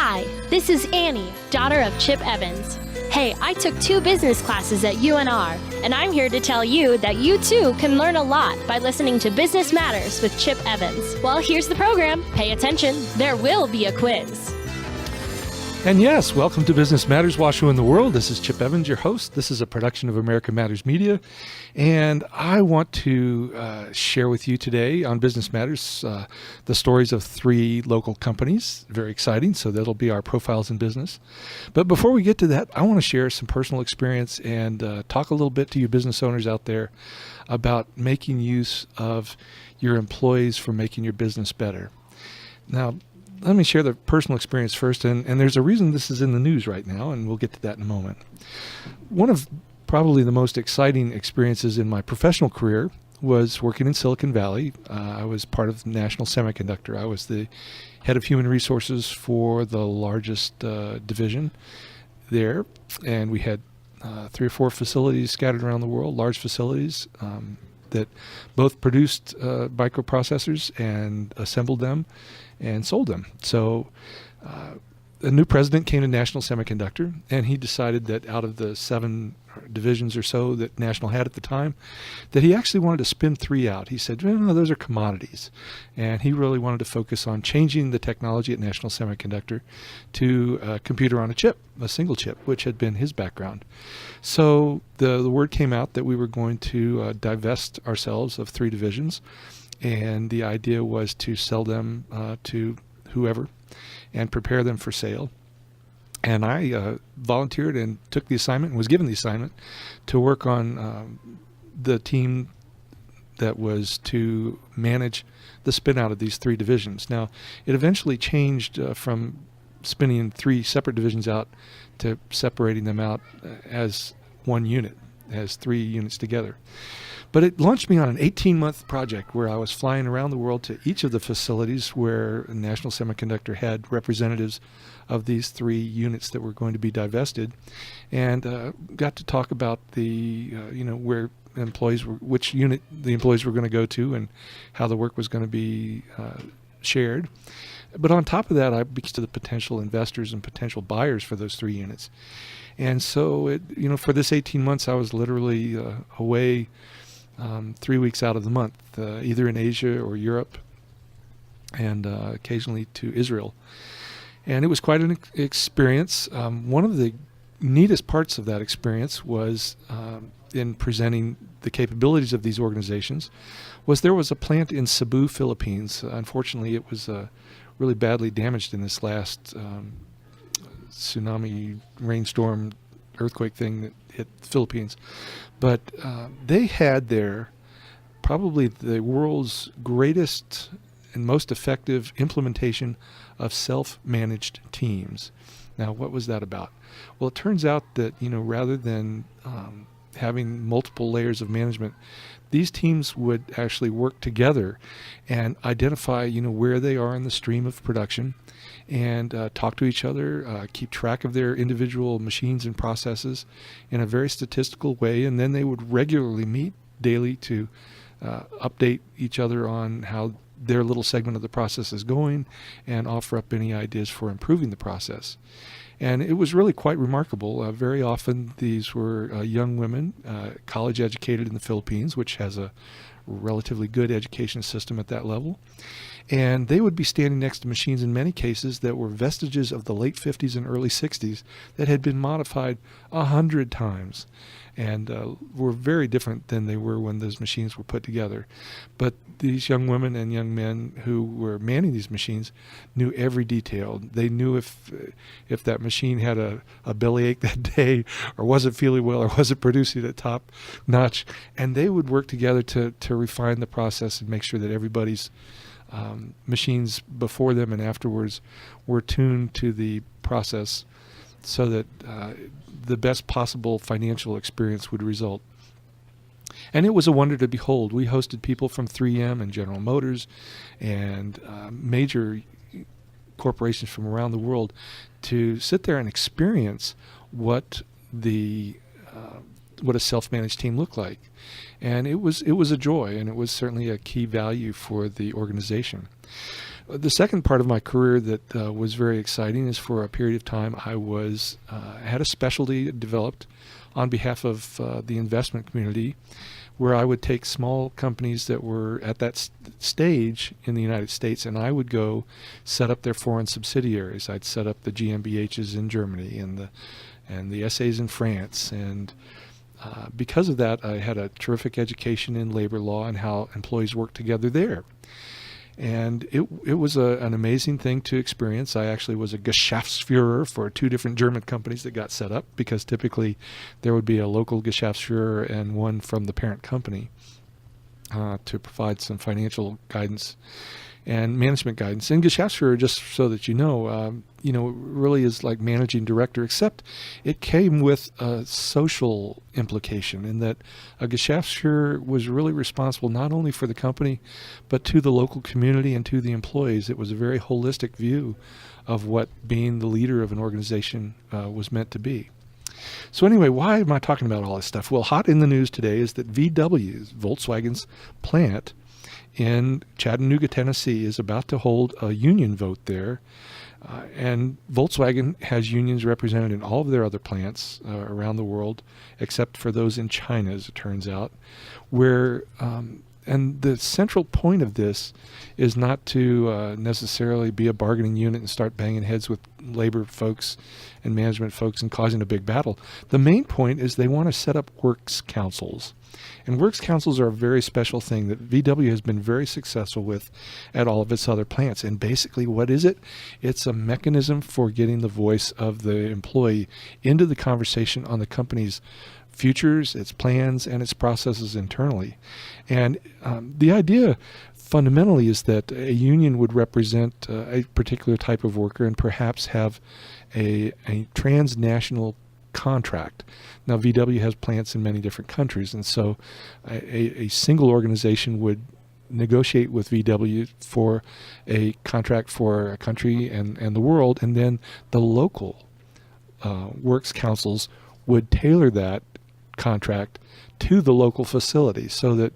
Hi, this is Annie, daughter of Chip Evans. Hey, I took 2 business classes at UNR, and I'm here to tell you that you too can learn a lot by listening to Business Matters with Chip Evans. Well, here's the program. Pay attention. There will be a quiz. And yes, welcome to Business Matters, Washoe in the World. This is Chip Evans, your host. This is a production of American Matters Media. And I want to share with you today on Business Matters the stories of 3 local companies. Very exciting. So that'll be our profiles in business. But before we get to that, I want to share some personal experience and talk a little bit to you business owners out there about making use of your employees for making your business better. Now, let me share the personal experience first, and there's a reason this is in the news right now, and we'll get to that in a moment. One of probably the most exciting experiences in my professional career was working in Silicon Valley. I was part of National Semiconductor. I was the head of human resources for the largest division there, and we had 3 or 4 facilities scattered around the world, large facilities that both produced microprocessors and assembled them and sold them. So a new president came to National Semiconductor, and he decided that out of the 7 divisions or so that National had at the time, that he actually wanted to spin 3 out. He said, no, those are commodities. And he really wanted to focus on changing the technology at National Semiconductor to a computer on a chip, a single chip, which had been his background. So the word came out that we were going to divest ourselves of 3 divisions. And the idea was to sell them to whoever and prepare them for sale. And I volunteered and took the assignment and was given the assignment to work on the team that was to manage the spin out of these 3 divisions. Now, it eventually changed from spinning 3 separate divisions out to separating them out as one unit, as 3 units together. But it launched me on an 18-month project where I was flying around the world to each of the facilities where National Semiconductor had representatives of these 3 units that were going to be divested, and got to talk about the where employees were, which unit the employees were going to go to, and how the work was going to be shared. But on top of that, I speak to the potential investors and potential buyers for those 3 units. And so, for this 18 months, I was literally away 3 weeks out of the month, either in Asia or Europe, and occasionally to Israel. And it was quite an experience. One of the neatest parts of that experience was in presenting the capabilities of these organizations was there was a plant in Cebu, Philippines. Unfortunately, it was really badly damaged in this last tsunami, rainstorm, earthquake thing that hit the Philippines. But they had there probably the world's greatest and most effective implementation of self-managed teams. Now, what was that about? Well, it turns out that, rather than having multiple layers of management, these teams would actually work together and identify, where they are in the stream of production, and talk to each other, keep track of their individual machines and processes in a very statistical way, and then they would regularly meet daily to update each other on how their little segment of the process is going and offer up any ideas for improving the process. And it was really quite remarkable. Very often these were young women, college educated in the Philippines, which has a relatively good education system at that level. And they would be standing next to machines in many cases that were vestiges of the late 50s and early 60s that had been modified 100 times and were very different than they were when those machines were put together. But these young women and young men who were manning these machines knew every detail. They knew if that machine had a bellyache that day, or wasn't feeling well, or wasn't producing at top notch. And they would work together to refine the process and make sure that everybody's machines before them and afterwards were tuned to the process so that the best possible financial experience would result. And it was a wonder to behold. We hosted people from 3M and General Motors and major corporations from around the world to sit there and experience what a self-managed team looked like. And it was a joy, and it was certainly a key value for the organization. The second part of my career that was very exciting is for a period of time I had a specialty developed on behalf of the investment community, where I would take small companies that were at that stage in the United States, and I would go set up their foreign subsidiaries. I'd set up the GmbHs in Germany and the SAs in France, and because of that, I had a terrific education in labor law and how employees work together there. And it was an amazing thing to experience. I actually was a Geschäftsführer for 2 different German companies that got set up, because typically there would be a local Geschäftsführer and one from the parent company to provide some financial guidance and management guidance. And Geschäftsführer, just so that you know, really is like managing director, except it came with a social implication in that a Geschäftsführer was really responsible not only for the company, but to the local community and to the employees. It was a very holistic view of what being the leader of an organization was meant to be. So anyway, why am I talking about all this stuff? Well, hot in the news today is that Volkswagen's plant in Chattanooga, Tennessee, is about to hold a union vote there. And Volkswagen has unions represented in all of their other plants around the world, except for those in China, as it turns out, where and the central point of this is not to necessarily be a bargaining unit and start banging heads with labor folks and management folks and causing a big battle. The main point is they want to set up works councils. And works councils are a very special thing that VW has been very successful with at all of its other plants. And basically, what is it? It's a mechanism for getting the voice of the employee into the conversation on the company's futures, its plans, and its processes internally. And the idea fundamentally is that a union would represent a particular type of worker and perhaps have a transnational contract. Now, VW has plants in many different countries, and so a single organization would negotiate with VW for a contract for a country and the world, and then the local works councils would tailor that contract to the local facility so that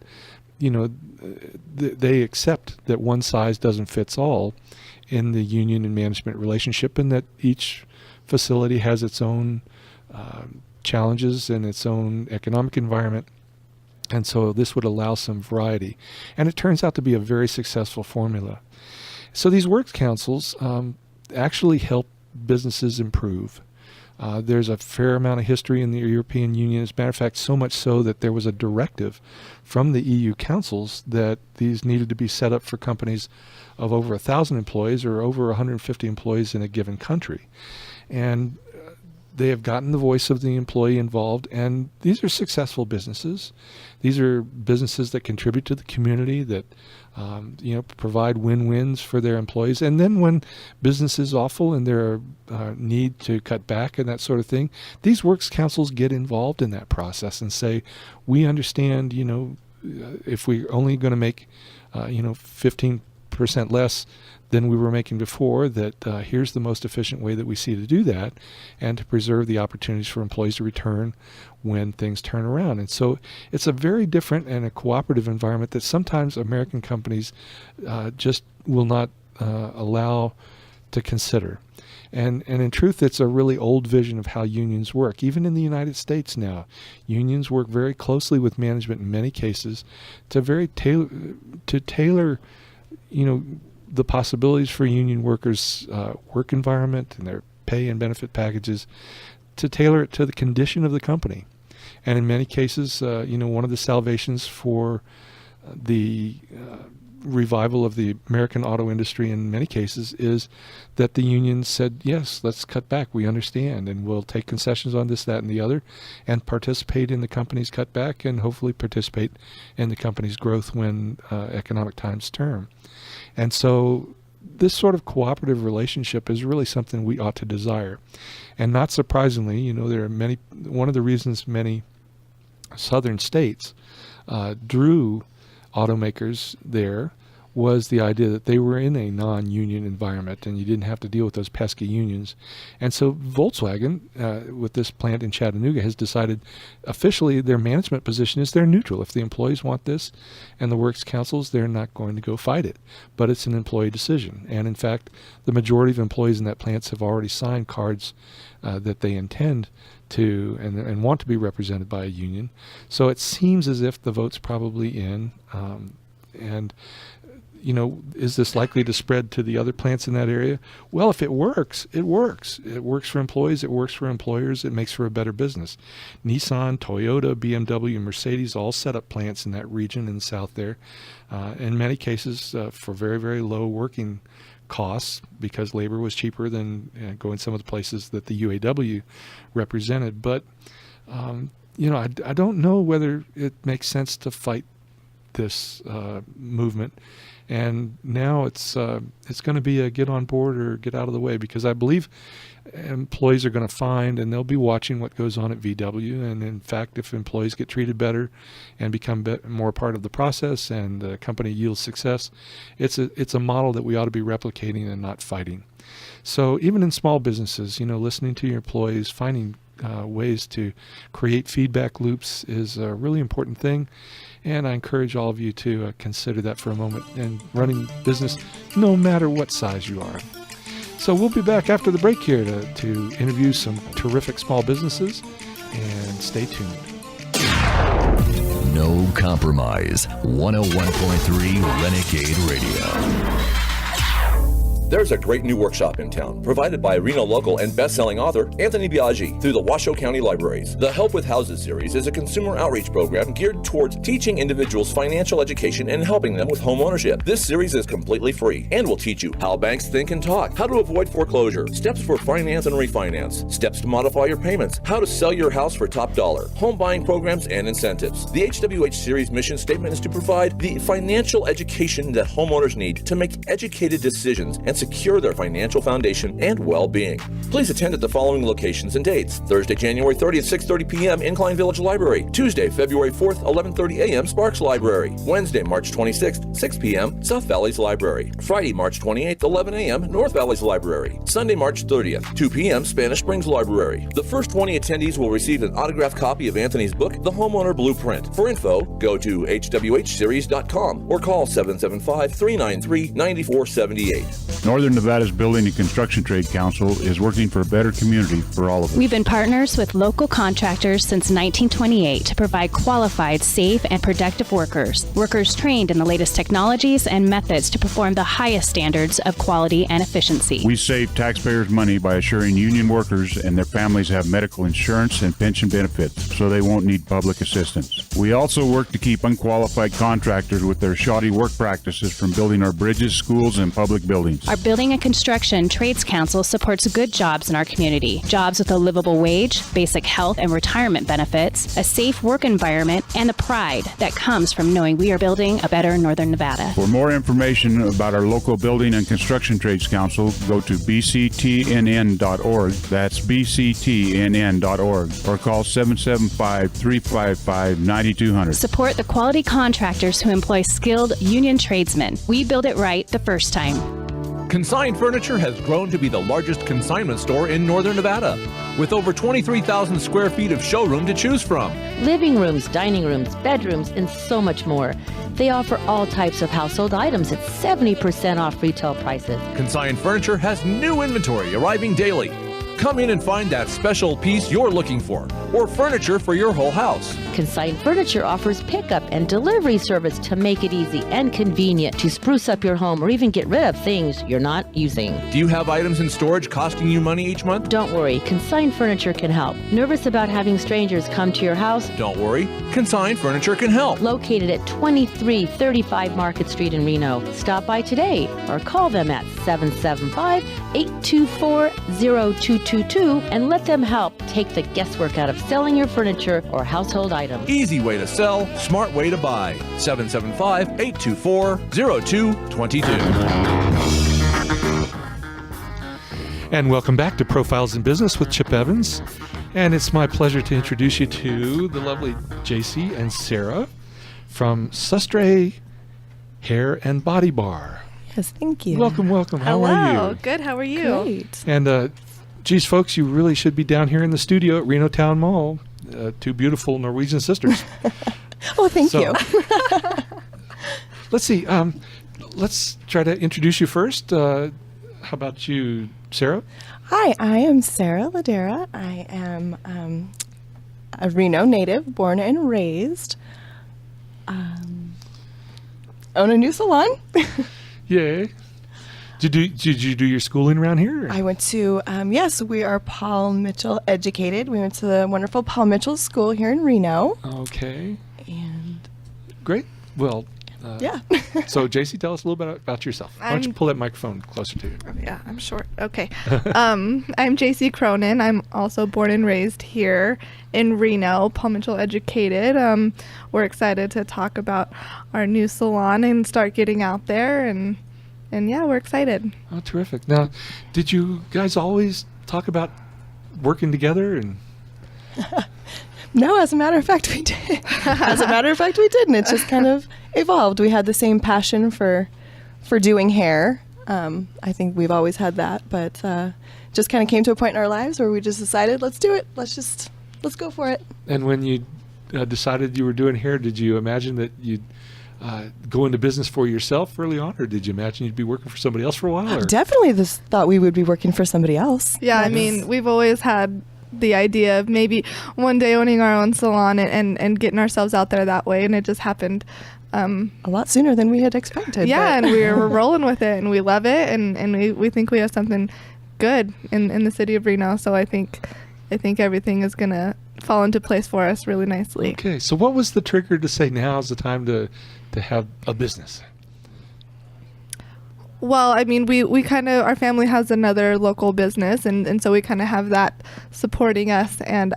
they accept that one size doesn't fit all in the union and management relationship, and that each facility has its own challenges and its own economic environment. And so this would allow some variety. And it turns out to be a very successful formula. So these works councils actually help businesses improve. There's a fair amount of history in the European Union. As a matter of fact, so much so that there was a directive from the EU councils that these needed to be set up for companies of over 1,000 employees or over 150 employees in a given country. And they have gotten the voice of the employee involved, and these are successful businesses. These are businesses that contribute to the community, that provide win-wins for their employees. And then when business is awful and there are need to cut back and that sort of thing, these works councils get involved in that process and say, we understand, if we're only going to make 15% less than we were making before, that here's the most efficient way that we see to do that and to preserve the opportunities for employees to return when things turn around. And so it's a very different and a cooperative environment that sometimes American companies just will not allow to consider. And in truth, it's a really old vision of how unions work. Even in the United States now, unions work very closely with management in many cases to tailor the possibilities for union workers' work environment and their pay and benefit packages, to tailor it to the condition of the company. And in many cases, one of the salvations for the revival of the American auto industry in many cases is that the union said, yes, let's cut back. We understand, and we'll take concessions on this, that, and the other, and participate in the company's cutback and hopefully participate in the company's growth when economic times turn. And so this sort of cooperative relationship is really something we ought to desire. And not surprisingly, there are one of the reasons many southern states drew automakers there was the idea that they were in a non-union environment and you didn't have to deal with those pesky unions. And so Volkswagen, with this plant in Chattanooga, has decided officially their management position is they're neutral. If the employees want this and the works councils, they're not going to go fight it. But it's an employee decision. And in fact, the majority of employees in that plant have already signed cards that they intend to and want to be represented by a union. So it seems as if the vote's probably in. And is this likely to spread to the other plants in that area? Well, if it works, it works. It works for employees. It works for employers. It makes for a better business. Nissan, Toyota, BMW, and Mercedes all set up plants in that region in the south there. In many cases, for very, very low working costs because labor was cheaper than going some of the places that the UAW represented. But, I don't know whether it makes sense to fight this movement. And now it's going to be a get on board or get out of the way, because I believe employees are going to find, and they'll be watching what goes on at VW. And in fact, if employees get treated better and become more part of the process and the company yields success, it's a model that we ought to be replicating and not fighting. So even in small businesses, listening to your employees, finding ways to create feedback loops is a really important thing. And I encourage all of you to consider that for a moment in running business, no matter what size you are. So we'll be back after the break here to interview some terrific small businesses, and stay tuned. No compromise. 101.3 Renegade Radio. There's a great new workshop in town, provided by Reno local and best-selling author Anthony Biaggi through the Washoe County Libraries. The Help with Houses series is a consumer outreach program geared towards teaching individuals financial education and helping them with home ownership. This series is completely free and will teach you how banks think and talk, how to avoid foreclosure, steps for finance and refinance, steps to modify your payments, how to sell your house for top dollar, home buying programs and incentives. The HWH series mission statement is to provide the financial education that homeowners need to make educated decisions and secure their financial foundation and well-being. Please attend at the following locations and dates: Thursday, January 30th, 6:30 p.m. Incline Village Library; Tuesday, February 4th, 11:30 a.m. Sparks Library; Wednesday, March 26th, 6 p.m. South Valley's Library; Friday, March 28th, 11 a.m. North Valley's Library; Sunday, March 30th, 2 p.m. Spanish Springs Library. The first 20 attendees will receive an autographed copy of Anthony's book, The Homeowner Blueprint. For info, go to hwhseries.com or call 775-393-9478. Northern Nevada's Building and Construction Trade Council is working for a better community for all of us. We've been partners with local contractors since 1928 to provide qualified, safe, and productive workers. Workers trained in the latest technologies and methods to perform the highest standards of quality and efficiency. We save taxpayers money by assuring union workers and their families have medical insurance and pension benefits, so they won't need public assistance. We also work to keep unqualified contractors with their shoddy work practices from building our bridges, schools, and public buildings. Our Building and Construction Trades Council supports good jobs in our community. Jobs with a livable wage, basic health and retirement benefits, a safe work environment, and the pride that comes from knowing we are building a better Northern Nevada. For more information about our local Building and Construction Trades Council, go to bctnn.org. That's bctnn.org. Or call 775-355-9200. Support the quality contractors who employ skilled union tradesmen. We build it right the first time. Consign Furniture has grown to be the largest consignment store in Northern Nevada, with over 23,000 square feet of showroom to choose from. Living rooms, dining rooms, bedrooms, and so much more. They offer all types of household items at 70% off retail prices. Consign Furniture has new inventory arriving daily. Come in and find that special piece you're looking for, or furniture for your whole house. Consign Furniture offers pickup and delivery service to make it easy and convenient to spruce up your home or even get rid of things you're not using. Do you have items in storage costing you money each month? Don't worry, Consign Furniture can help. Nervous about having strangers come to your house? Don't worry, Consign Furniture can help. Located at 2335 Market Street in Reno. Stop by today or call them at 775-824-0222 and let them help take the guesswork out of selling your furniture or household items. Easy way to sell, smart way to buy. 775-824-0222. And welcome back to Profiles in Business with Chip Evans. And it's my pleasure to introduce you to the lovely Jayci and Sarah from Sostre Hair and Body Bar. Yes, thank you. Welcome. How are you? Good. How are you? Great. And geez, folks, you really should be down here in the studio at Reno Town Mall. Two beautiful Norwegian sisters. Oh, thank you. Let's see. Let's try to introduce you first. How about you, Sarah? Hi, I am Sarah Ladera. I am a Reno native, born and raised. Own a new salon. Yay. Did you do your schooling around here? I went to, yes, we are Paul Mitchell educated. We went to the wonderful Paul Mitchell School here in Reno. Okay. And great. Well, yeah. So, Jayci, tell us a little bit about yourself. Why don't you pull that microphone closer to you? Yeah, I'm short. Okay. I'm Jayci Cronin. I'm also born and raised here in Reno, Paul Mitchell educated. We're excited to talk about our new salon and start getting out there, and yeah, we're excited. Oh, terrific. Now, did you guys always talk about working together? And No, as a matter of fact, we did. And it just kind of evolved. We had the same passion for doing hair. I think we've always had that, but just kind of came to a point in our lives where we just decided, let's do it. Let's go for it. And when you decided you were doing hair, did you imagine that you'd go into business for yourself early on, or did you imagine you'd be working for somebody else for a while? Or? Definitely thought we would be working for somebody else. Yeah, I mean, we've always had the idea of maybe one day owning our own salon and getting ourselves out there that way, and it just happened a lot sooner than we had expected. Yeah, and we're rolling with it, and we love it, and we think we have something good in the city of Reno. So I think everything is gonna fall into place for us really nicely. Okay, so what was the trigger to say now's the time to have a business? Well, I mean, we kind of, our family has another local business, and so we kind of have that supporting us, and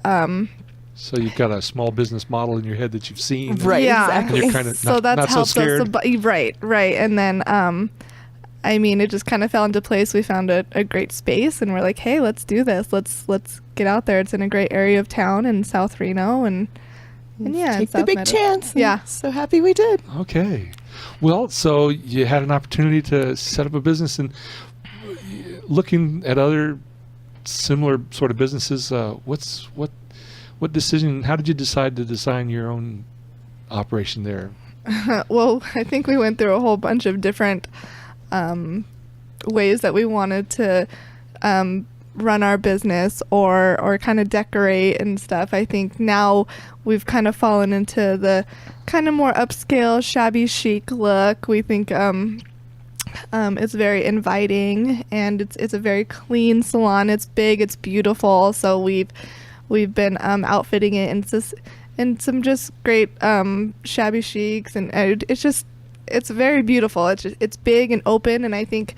so you've got a small business model in your head that you've seen, right? Yeah, Exactly. And you're kind of so that's not so helped scared. us. Right, and then I mean, it just kind of fell into place. We found a great space, and we're like, hey, let's do this. Let's get out there. It's in a great area of town in South Reno, and yeah, Take the big chance. Yeah, so happy we did. Okay. Well, so you had an opportunity to set up a business, and looking at other similar sort of businesses, what decision, how did you decide to design your own operation there? Well, I think we went through a whole bunch of different ways that we wanted to run our business or kind of decorate and stuff. I think now we've kind of fallen into the kind of more upscale, shabby chic look. We think it's very inviting, and it's a very clean salon. It's big, it's beautiful. So we've been outfitting it in some just great shabby chics, and it's very beautiful. It's big and open, and I think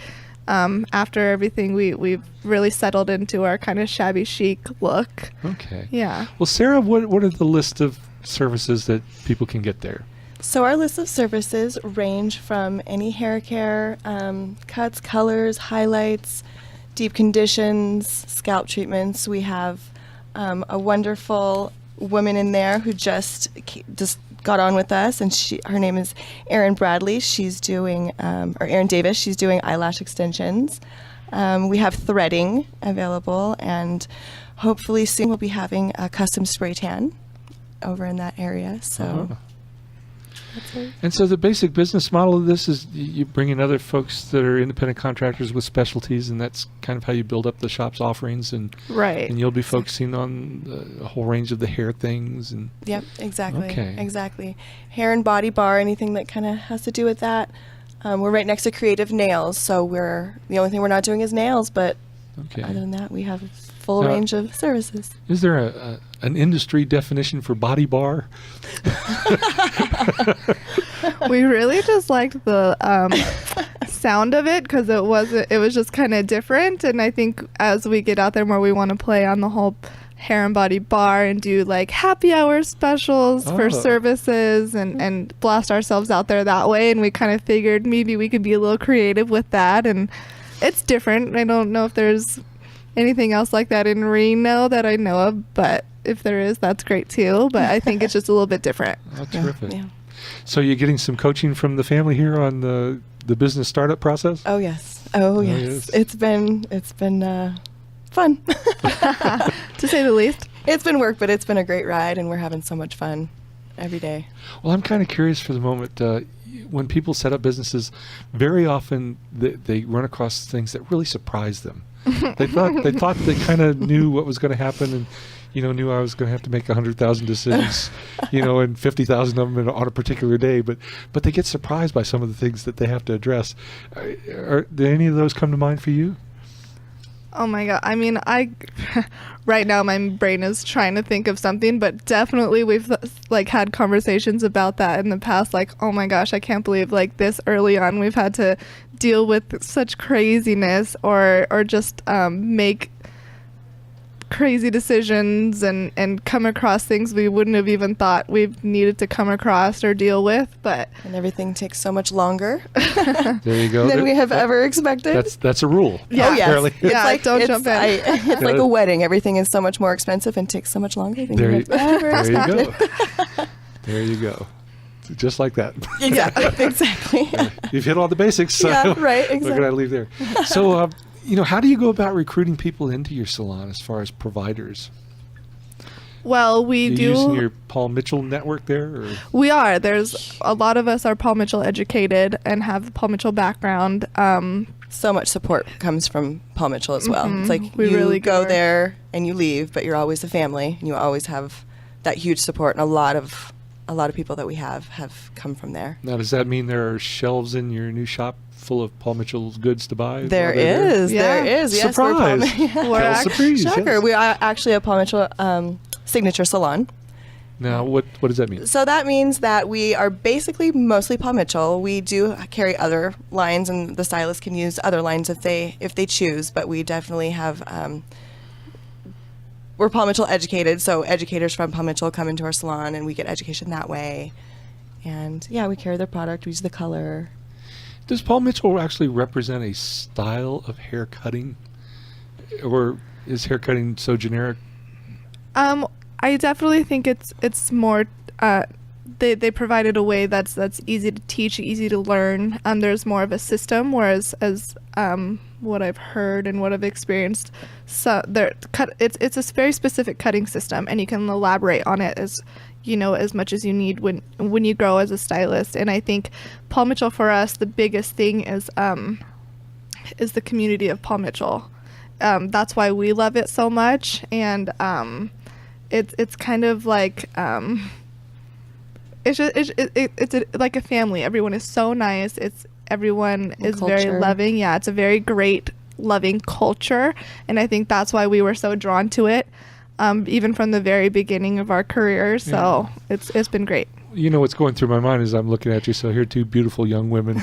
after everything, we've really settled into our kind of shabby chic look. Okay. Yeah. Well, Sarah, what are the list of services that people can get there? So our list of services range from any hair care, cuts, colors, highlights, deep conditions, scalp treatments. We have a wonderful woman in there who just got on with us, and her name is Erin Bradley. She's doing, or Erin Davis, she's doing eyelash extensions. We have threading available, and hopefully soon we'll be having a custom spray tan over in that area. So. And so the basic business model of this is you bring in other folks that are independent contractors with specialties, and that's kind of how you build up the shop's offerings, and right. And you'll be focusing on a whole range of the hair things. And yep, exactly. Okay. Exactly. Hair and body bar, anything that kind of has to do with that. We're right next to Creative Nails, so the only thing we're not doing is nails, but other than that, we have a full range of services. Is there an industry definition for body bar? We really just liked the sound of it, because it was just kind of different, and I think as we get out there more, we want to play on the whole hair and body bar and do like happy hour specials for services and blast ourselves out there that way. And we kind of figured maybe we could be a little creative with that, and it's different. I don't know if there's anything else like that in Reno that I know of, but if there is, that's great too. But I think it's just a little bit different. Oh, terrific. Yeah. So you're getting some coaching from the family here on the business startup process? Oh yes. Oh yes. It's been fun. To say the least. It's been work, but it's been a great ride, and we're having so much fun every day. Well, I'm kind of curious for the moment. When people set up businesses, very often they run across things that really surprise them. They thought they kind of knew what was going to happen, and knew I was going to have to make 100,000 decisions, and 50,000 of them on a particular day. But they get surprised by some of the things that they have to address. Did any of those come to mind for you? Oh my God. I mean, right now my brain is trying to think of something, but definitely we've had conversations about that in the past. Like, oh my gosh, I can't believe this early on we've had to deal with such craziness or just make crazy decisions and come across things we wouldn't have even thought we've needed to come across or deal with, and everything takes so much longer there you go than we have ever expected. That's a rule. Yeah. Oh yes. It's don't jump in. It's like a wedding. Everything is so much more expensive and takes so much longer than you have ever expected. There you go. Just like that. Exactly. You've hit all the basics. So yeah, right. Exactly. We're going to leave there. So how do you go about recruiting people into your salon as far as providers? Well, we you do. Using your Paul Mitchell network there? Or? We are. There's a lot of us are Paul Mitchell educated and have the Paul Mitchell background. So much support comes from Paul Mitchell as well. Mm-hmm. It's like we you really go there and you leave, but you're always a family, and you always have that huge support. And a lot of people that we have come from there. Now, does that mean there are shelves in your new shop full of Paul Mitchell's goods to buy? There is. Yes, surprise! Shocker. Yes. We are actually a Paul Mitchell signature salon. Now, what does that mean? So that means that we are basically mostly Paul Mitchell. We do carry other lines, and the stylist can use other lines if they choose. But we definitely have. We're Paul Mitchell educated, so educators from Paul Mitchell come into our salon, and we get education that way. And we carry their product. We use the color. Does Paul Mitchell actually represent a style of hair cutting, or is hair cutting so generic? I definitely think it's more. They provided a way that's easy to teach, easy to learn. There's more of a system, whereas what I've heard and what I've experienced, it's a very specific cutting system, and you can elaborate on it as much as you need when you grow as a stylist. And I think Paul Mitchell, for us, the biggest thing is the community of Paul Mitchell. That's why we love it so much, and it's kind of like it's like a family. Everyone is so nice. Everyone is very loving. Yeah, it's a very great, loving culture, and I think that's why we were so drawn to it, even from the very beginning of our careers. So it's been great. What's going through my mind as I'm looking at you. So here are two beautiful young women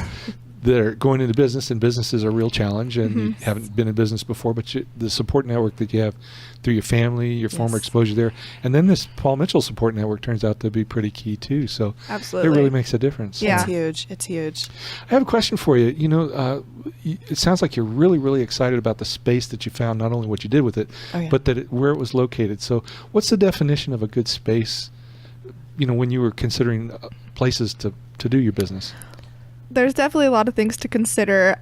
that are going into business, and business is a real challenge, and you haven't been in business before, but the support network that you have through your family, your former exposure there, and then this Paul Mitchell support network turns out to be pretty key too. So absolutely, it really makes a difference. Yeah, it's huge. It's huge. I have a question for you. It sounds like you're really, really excited about the space that you found, not only what you did with it, but where it was located. So what's the definition of a good space, when you were considering places to do your business? There's definitely a lot of things to consider.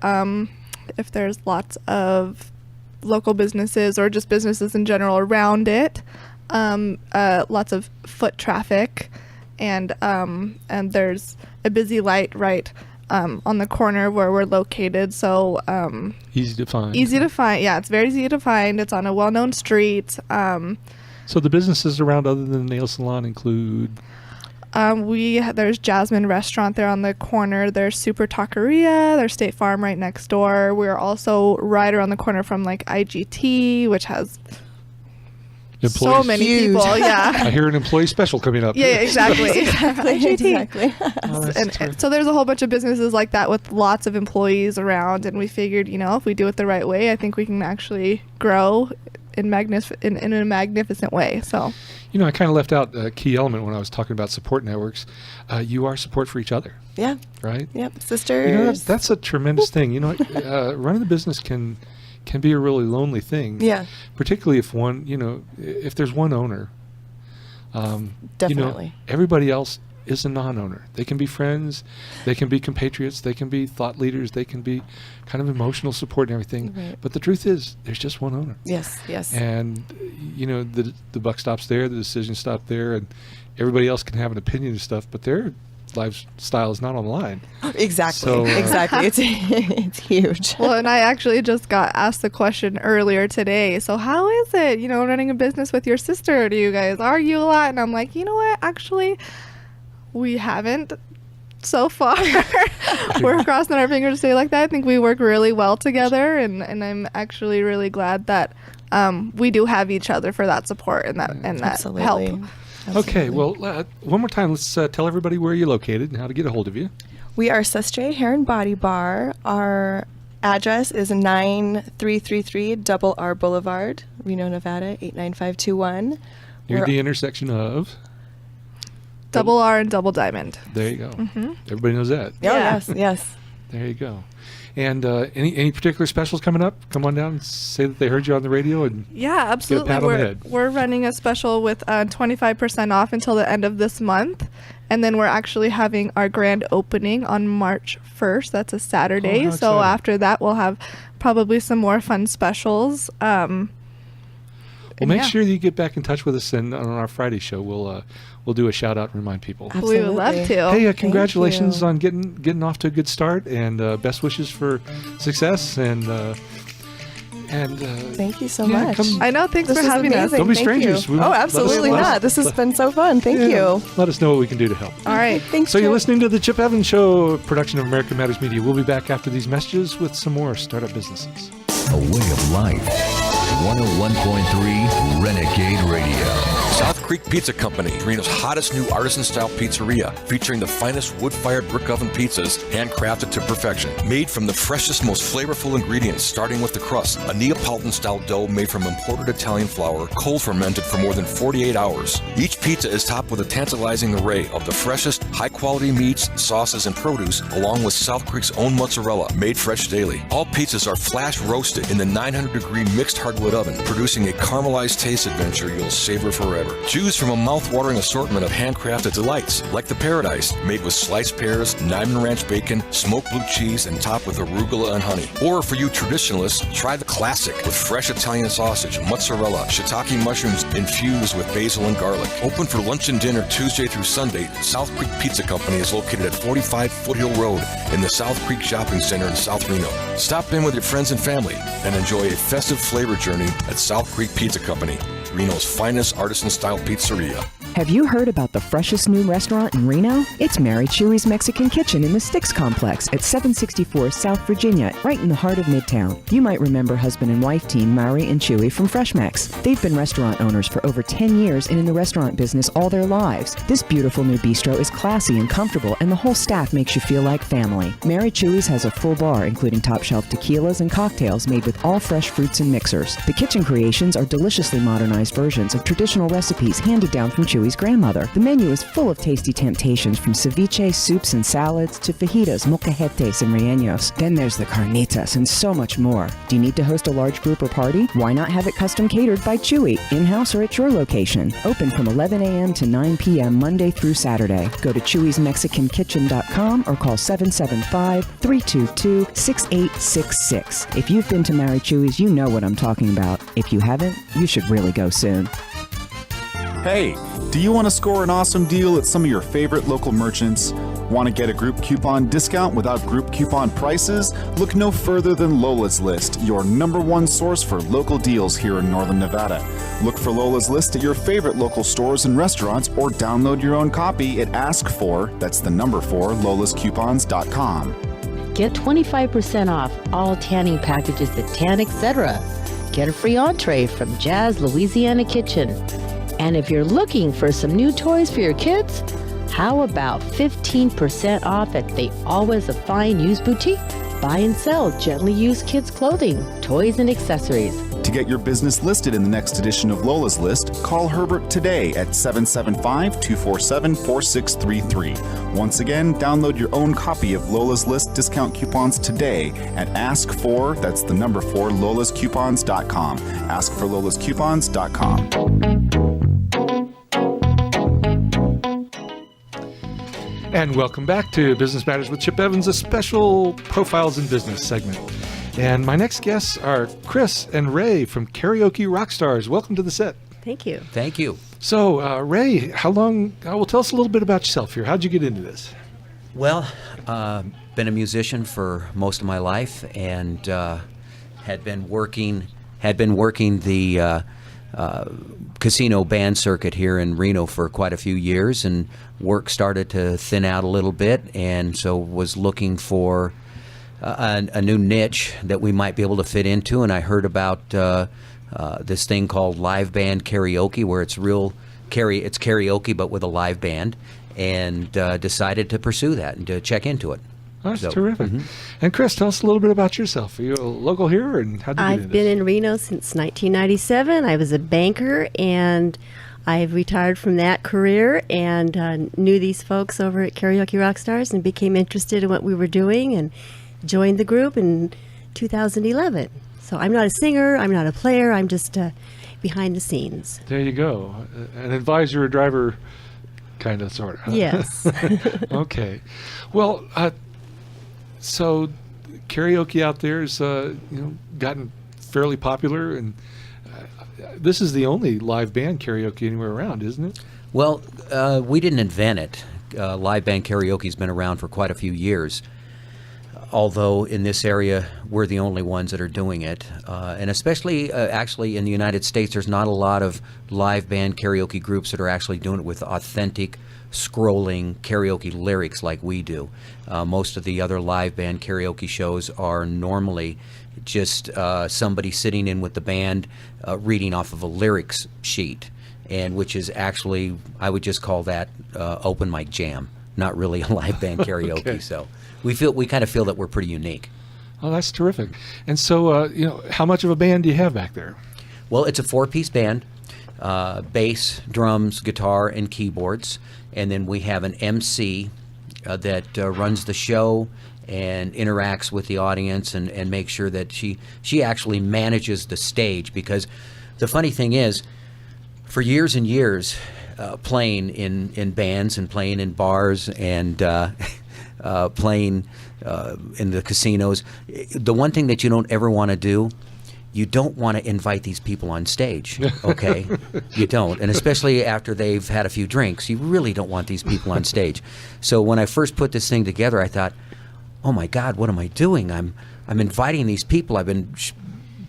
If there's lots of local businesses or just businesses in general around it, lots of foot traffic, and there's a busy light right on the corner where we're located. So easy to find. Yeah, it's very easy to find. It's on a well-known street. So the businesses around other than the nail salon include? There's Jasmine Restaurant there on the corner. There's Super Taqueria. There's State Farm right next door. We're also right around the corner from IGT, which has so many people. Yeah, I hear an employee special coming up. Yeah, exactly. Exactly. And so there's a whole bunch of businesses like that with lots of employees around, and we figured, if we do it the right way, I think we can actually grow in a magnificent way. So. I kind of left out a key element when I was talking about support networks. You are support for each other. Yeah. Right? Yep. Sisters. That's a tremendous thing. Running the business can be a really lonely thing. Yeah. Particularly if if there's one owner. Definitely. Everybody else is a non-owner. They can be friends, they can be compatriots, they can be thought leaders, they can be kind of emotional support and everything. Right. But the truth is, there's just one owner. Yes. And the buck stops there, the decisions stop there, and everybody else can have an opinion and stuff, but their lifestyle is not on the line. Exactly. So, exactly. It's huge. Well, and I actually just got asked the question earlier today. So how is it, running a business with your sister? Do you guys argue a lot? And I'm like, you know what? Actually, we haven't so far. We're crossing our fingers to stay like that. I think we work really well together, and I'm actually really glad that we do have each other for that support and that Absolutely. help. okay, well, one more time, let's tell everybody where you're located and how to get a hold of you. We are Sostre Hair and Body Bar. Our address is 9333 Double R Boulevard, Reno, Nevada, 89521. Near the intersection of... Double R and Double Diamond. There you go. Mm-hmm. Everybody knows that. Oh, yes. There you go. And any particular specials coming up? Come on down and say that they heard you on the radio and Yeah, get a absolutely. pat on the head. We're running a special with 25% off until the end of this month. And then we're actually having our grand opening on March 1st. That's a Saturday. how So exciting. after that, we'll have probably some more fun specials. Well, make sure you get back in touch with us, and on our Friday show, we'll do a shout out and remind people. We would love to. Hey, congratulations you. on getting off to a good start, and best wishes for success. And Thank you so yeah, much. come- I know. Thanks This for was having us. amazing. Don't be Thank strangers. you. We- Oh, let us- absolutely let us- not. This has been so fun. Thank Yeah, you. let us know what we can do to help. All right. Thanks. So you're Chip. listening to the Chip Evans Show, production of American Matters Media. We'll be back after these messages with some more startup businesses. A way of life. 101.3 Renegade Radio. South Creek Pizza Company, Reno's hottest new artisan-style pizzeria, featuring the finest wood-fired brick oven pizzas, handcrafted to perfection. Made from the freshest, most flavorful ingredients, starting with the crust, a Neapolitan-style dough made from imported Italian flour, cold fermented for more than 48 hours. Each pizza is topped with a tantalizing array of the freshest, high-quality meats, sauces, and produce, along with South Creek's own mozzarella, made fresh daily. All pizzas are flash roasted in the 900-degree mixed hardwood oven, producing a caramelized taste adventure you'll savor forever. Choose from a mouth-watering assortment of handcrafted delights, like the Paradise, made with sliced pears, Niman Ranch bacon, smoked blue cheese, and topped with arugula and honey. Or for you traditionalists, try the classic with fresh Italian sausage, mozzarella, shiitake mushrooms infused with basil and garlic. Open for lunch and dinner Tuesday through Sunday, South Creek Pizza Company is located at 45 Foothill Road in the South Creek Shopping Center in South Reno. Stop in with your friends and family and enjoy a festive flavor journey at South Creek Pizza Company, Reno's finest artisan-style pizzeria. Have you heard about the freshest new restaurant in Reno? It's Mary Chewy's Mexican Kitchen in the Sticks Complex at 764 South Virginia, right in the heart of Midtown. You might remember husband and wife team Mary and Chewy from FreshMex. They've been restaurant owners for over 10 years and in the restaurant business all their lives. This beautiful new bistro is classy and comfortable, and the whole staff makes you feel like family. Mary Chewy's has a full bar, including top-shelf tequilas and cocktails made with all fresh fruits and mixers. The kitchen creations are deliciously modernized versions of traditional recipes handed down from Chewy's grandmother. The menu is full of tasty temptations, from ceviche, soups and salads, to fajitas, molcajetes, and rellenos. Then there's the carnitas and so much more. Do you need to host a large group or party? Why not have it custom catered by Chewy, in-house or at your location? Open from 11 a.m. to 9 p.m. Monday through Saturday. Go to Chewy'sMexicanKitchen.com or call 775-322-6866. If you've been to Mary Chewy's, you know what I'm talking about. If you haven't, you should really go soon. Hey, do you want to score an awesome deal at some of your favorite local merchants? Want to get a group coupon discount without group coupon prices? Look no further than Lola's List, your #1 source for local deals here in Northern Nevada. Look for Lola's List at your favorite local stores and restaurants, or download your own copy at ask4, that's the number 4, lolascoupons.com. Get 25% off all tanning packages at Tan Etc. Get a free entree from Jazz Louisiana Kitchen. And if you're looking for some new toys for your kids, how about 15% off at They Always a Fine Used Boutique? Buy and sell gently used kids' clothing, toys, and accessories. To get your business listed in the next edition of Lola's List, call Herbert today at 775-247-4633. Once again, download your own copy of Lola's List discount coupons today at ask4, that's the number 4, lolascoupons.com. Ask4lolascoupons.com. And welcome back to Business Matters with Chip Evans, a special Profiles in Business segment. And my next guests are Kris and Ray from Karaoke Rockstarz. Welcome to the set. Thank you. Thank you. So, Ray, how long? Well, tell us a little bit about yourself here. How'd you get into this? Well, been a musician for most of my life, and had been working the casino band circuit here in Reno for quite a few years, and work started to thin out a little bit, and so was looking for a new niche that we might be able to fit into. And I heard about this thing called live band karaoke, where it's karaoke but with a live band, and decided to pursue that and to check into it. That's terrific. And Kris, tell us a little bit about yourself. Are you a local here, and how did you get into I've been in Reno since 1997. I was a banker, and I've retired from that career, and knew these folks over at Karaoke Rockstarz and became interested in what we were doing and joined the group in 2011. So I'm not a singer, I'm not a player, I'm just behind the scenes. There you go. An advisor, a driver, kind of, sort of. Yes. Okay. Well, so karaoke out there has gotten fairly popular, and this is the only live band karaoke anywhere around, isn't it? Well, we didn't invent it. Live band karaoke has been around for quite a few years, although in this area we're the only ones that are doing it. And especially actually in the United States, there's not a lot of live band karaoke groups that are actually doing it with authentic scrolling karaoke lyrics like we do. Most of the other live band karaoke shows are normally just somebody sitting in with the band reading off of a lyrics sheet, and which is actually, I would just call that open mic jam, not really a live band karaoke. Okay. So we kind of feel that we're pretty unique. Oh, that's terrific. And so, how much of a band do you have back there? Well, it's a 4-piece band, bass, drums, guitar, and keyboards. And then we have an MC that runs the show and interacts with the audience and makes sure that she actually manages the stage. Because the funny thing is, for years and years, playing in bands and playing in bars and playing in the casinos, the one thing that you don't ever want to do, you don't want to invite these people on stage, okay? You don't. And especially after they've had a few drinks, you really don't want these people on stage. So when I first put this thing together, I thought, oh my God, what am I doing? I'm inviting these people I've been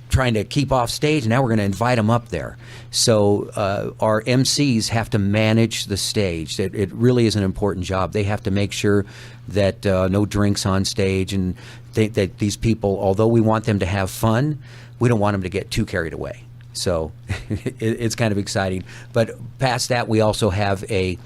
trying to keep off stage, and now we're going to invite them up there. So our MCs have to manage the stage. It really is an important job. They have to make sure that no drinks on stage, and that these people, although we want them to have fun, we don't want them to get too carried away. So it's kind of exciting. But past that, we also have a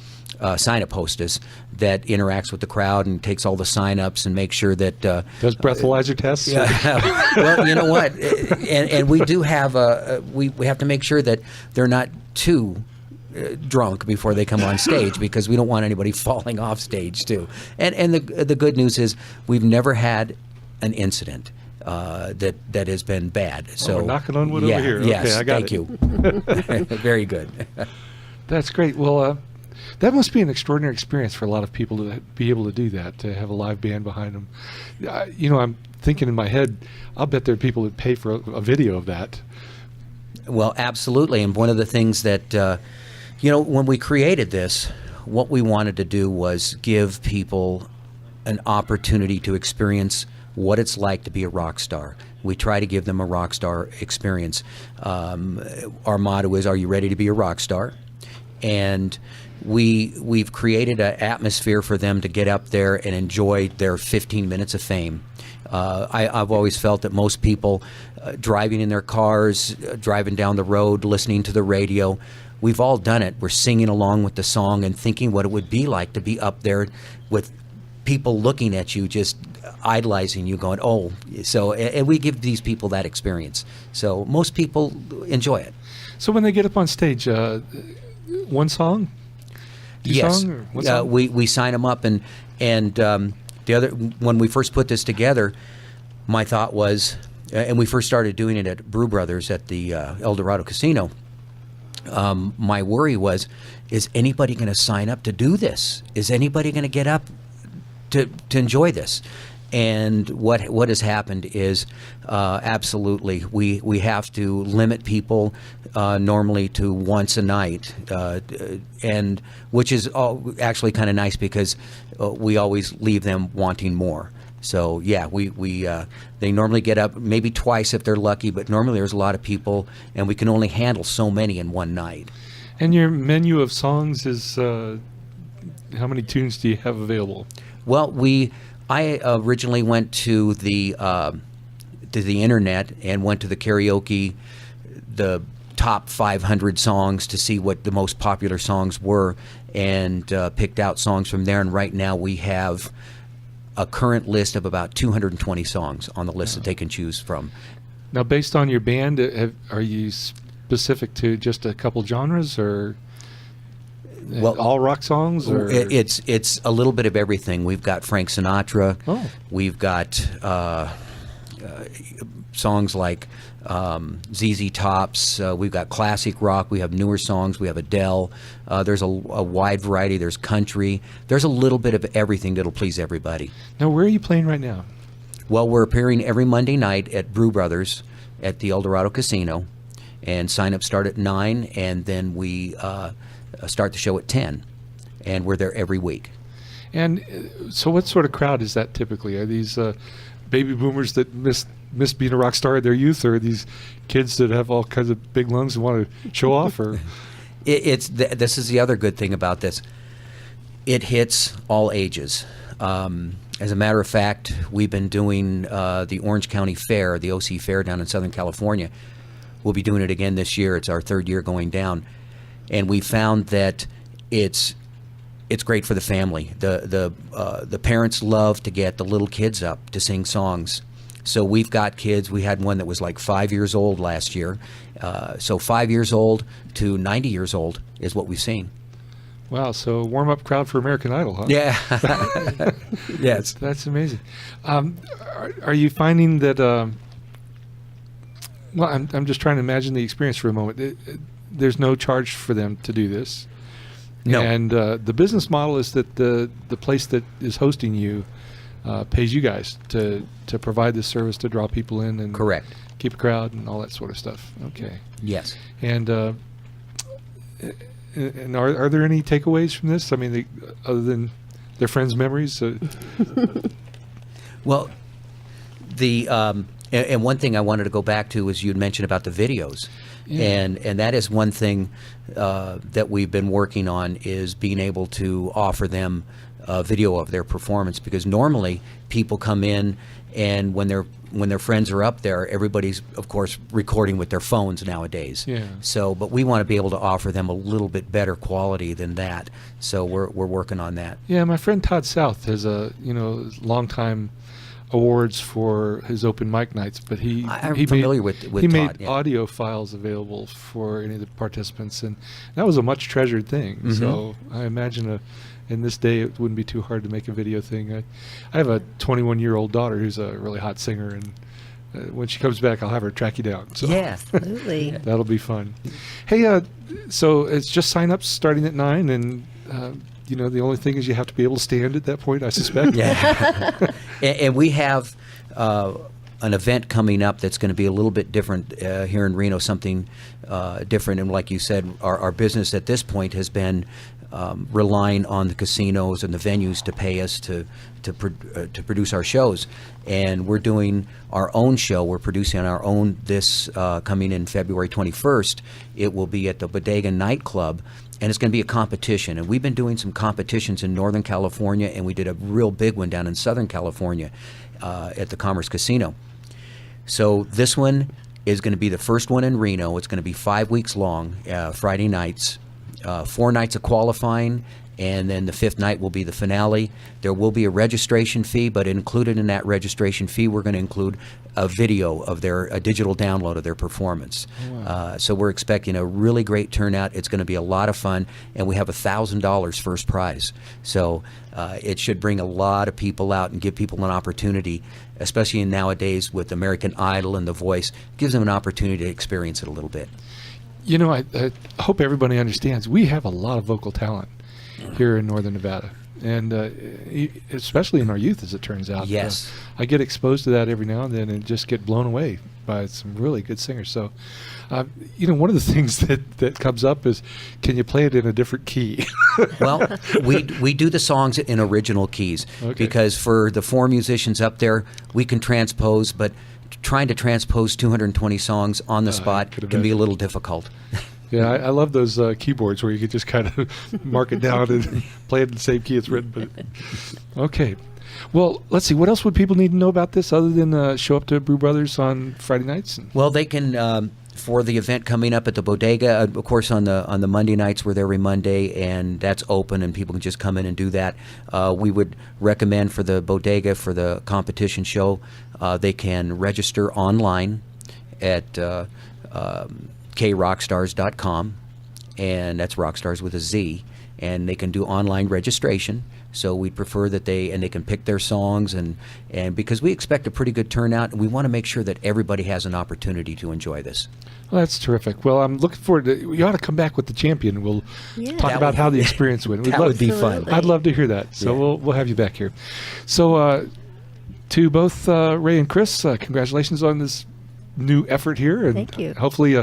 sign-up hostess that interacts with the crowd and takes all the sign-ups and makes sure that... Does breathalyzer tests? Yeah. Well, you know what? And we do have we have to make sure that they're not too drunk before they come on stage, because we don't want anybody falling off stage too. And the good news is we've never had an incident that has been bad. So we're knocking on wood yeah, over here. Yes, okay, I got thank you. Very good. That's great. Well, that must be an extraordinary experience for a lot of people to be able to do that, to have a live band behind them. I'm thinking in my head, I'll bet there are people that pay for a video of that. Well, absolutely. And one of the things that, when we created this, what we wanted to do was give people an opportunity to experience what it's like to be a rock star. We try to give them a rock star experience. Our motto is, are you ready to be a rock star? And we've created an atmosphere for them to get up there and enjoy their 15 minutes of fame. I've always felt that most people driving in their cars, driving down the road, listening to the radio, we've all done it. We're singing along with the song and thinking what it would be like to be up there with people looking at you, just idolizing you, going, oh. So, and we give these people that experience. So most people enjoy it. So when they get up on stage, one song? Yes. Song, or what song? We sign them up, and the other, when we first put this together, my thought was, and we first started doing it at Brew Brothers at the El Dorado Casino, my worry was, is anybody going to sign up to do this? Is anybody going to get up to enjoy this? And what has happened is absolutely we have to limit people normally to once a night, and which is actually kind of nice because we always leave them wanting more. So yeah, they normally get up maybe twice if they're lucky, but normally there's a lot of people, and we can only handle so many in one night. And your menu of songs is how many tunes do you have available? Well, I originally went to the internet and went to the karaoke, the top 500 songs to see what the most popular songs were, and picked out songs from there. And right now we have a current list of about 220 songs on the list that they can choose from. Now, based on your band, are you specific to just a couple genres, or all rock songs? Or? It's a little bit of everything. We've got Frank Sinatra. Oh. We've got songs like ZZ Tops. We've got classic rock. We have newer songs. We have Adele. There's a wide variety. There's country. There's a little bit of everything that'll please everybody. Now, where are you playing right now? Well, we're appearing every Monday night at Brew Brothers at the El Dorado Casino, and sign-ups start at 9, and then we start the show at 10, and we're there every week. And so what sort of crowd is that typically? Are these baby boomers that missed being a rock star in their youth, or are these kids that have all kinds of big lungs and want to show off? Or this is the other good thing about this. It hits all ages. As a matter of fact, we've been doing the Orange County Fair, the OC Fair down in Southern California. We'll be doing it again this year. It's our third year going down. And we found that it's great for the family. The parents love to get the little kids up to sing songs. So we've got kids. We had one that was like 5 years old last year. So 5 years old to 90 years old is what we've seen. Wow, so warm-up crowd for American Idol, huh? Yeah. Yes. That's amazing. Are you finding that, well, I'm just trying to imagine the experience for a moment. There's no charge for them to do this. No. And the business model is that the place that is hosting you pays you guys to provide this service to draw people in and correct, keep a crowd and all that sort of stuff. Okay. Yes. And are there any takeaways from this? I mean, other than their friends' memories? Well, and one thing I wanted to go back to is you'd mentioned about the videos. Yeah. And that is one thing that we've been working on, is being able to offer them a video of their performance, because normally people come in and when their friends are up there, everybody's of course recording with their phones nowadays. Yeah. So, but we want to be able to offer them a little bit better quality than that. So we're working on that. Yeah, my friend Todd South has long time awards for his open mic nights, but I'm familiar with he Todd, made yeah. audio files available for any of the participants, and that was a much treasured thing. Mm-hmm. So I imagine in this day it wouldn't be too hard to make a video thing. I have a 21-year-old daughter who's a really hot singer, and when she comes back I'll have her track you down. So Yeah, absolutely. that'll be fun. Hey, so it's just sign-ups starting at 9, and the only thing is you have to be able to stand at that point, I suspect. Yeah. And we have an event coming up that's going to be a little bit different here in Reno, something different. And like you said, our business at this point has been relying on the casinos and the venues to pay us to produce our shows. And we're doing our own show. We're producing our own this coming in February 21st. It will be at the Bodega Nightclub. And it's going to be a competition. And we've been doing some competitions in Northern California, and we did a real big one down in Southern California at the Commerce Casino. So this one is going to be the first one in Reno. It's going to be 5 weeks long, Friday nights, 4 nights of qualifying, and then the 5th night will be the finale. There will be a registration fee, but included in that registration fee, we're going to include a video of a digital download of their performance. Oh, wow. So we're expecting a really great turnout. It's going to be a lot of fun, and we have $1,000 first prize. So it should bring a lot of people out and give people an opportunity, especially nowadays with American Idol and The Voice, gives them an opportunity to experience it a little bit. You know, I hope everybody understands we have a lot of vocal talent here in Northern Nevada. And especially in our youth, as it turns out. Yes. I get exposed to that every now and then and just get blown away by some really good singers. So, you know, one of the things that comes up is, can you play it in a different key? Well, we do the songs in original keys because for the 4 musicians up there, we can transpose, but trying to transpose 220 songs on the spot can be a little difficult. Yeah, I love those keyboards where you could just kind of mark it down and play it in the same key it's written. But okay. Well, let's see. What else would people need to know about this other than show up to Brew Brothers on Friday nights? Well, they can, for the event coming up at the Bodega, of course, on the Monday nights, we're there every Monday, and that's open, and people can just come in and do that. We would recommend for the Bodega, for the competition show, they can register online at Rockstarz.com, and that's Rockstarz with a Z, and they can do online registration. So we'd prefer that they can pick their songs, and because we expect a pretty good turnout, and we want to make sure that everybody has an opportunity to enjoy this. Well, that's terrific. Well, I'm looking forward to. You ought to come back with the champion. We'll talk about how the experience went. That would be fun. I'd love to hear that. So we'll have you back here. So to both Ray and Kris, congratulations on this new effort here, and Thank you. Hopefully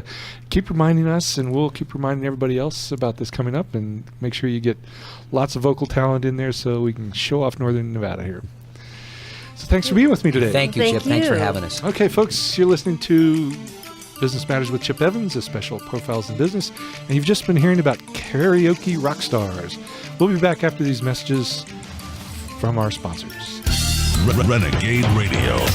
keep reminding us, and we'll keep reminding everybody else about this coming up, and make sure you get lots of vocal talent in there so we can show off Northern Nevada here. So thanks for being with me today. Thank you, Chip. Thanks for having us. Okay, folks, you're listening to Business Matters with Chip Evans, a special Profiles in Business, and you've just been hearing about Karaoke Rockstars. We'll be back after these messages from our sponsors. Renegade Radio.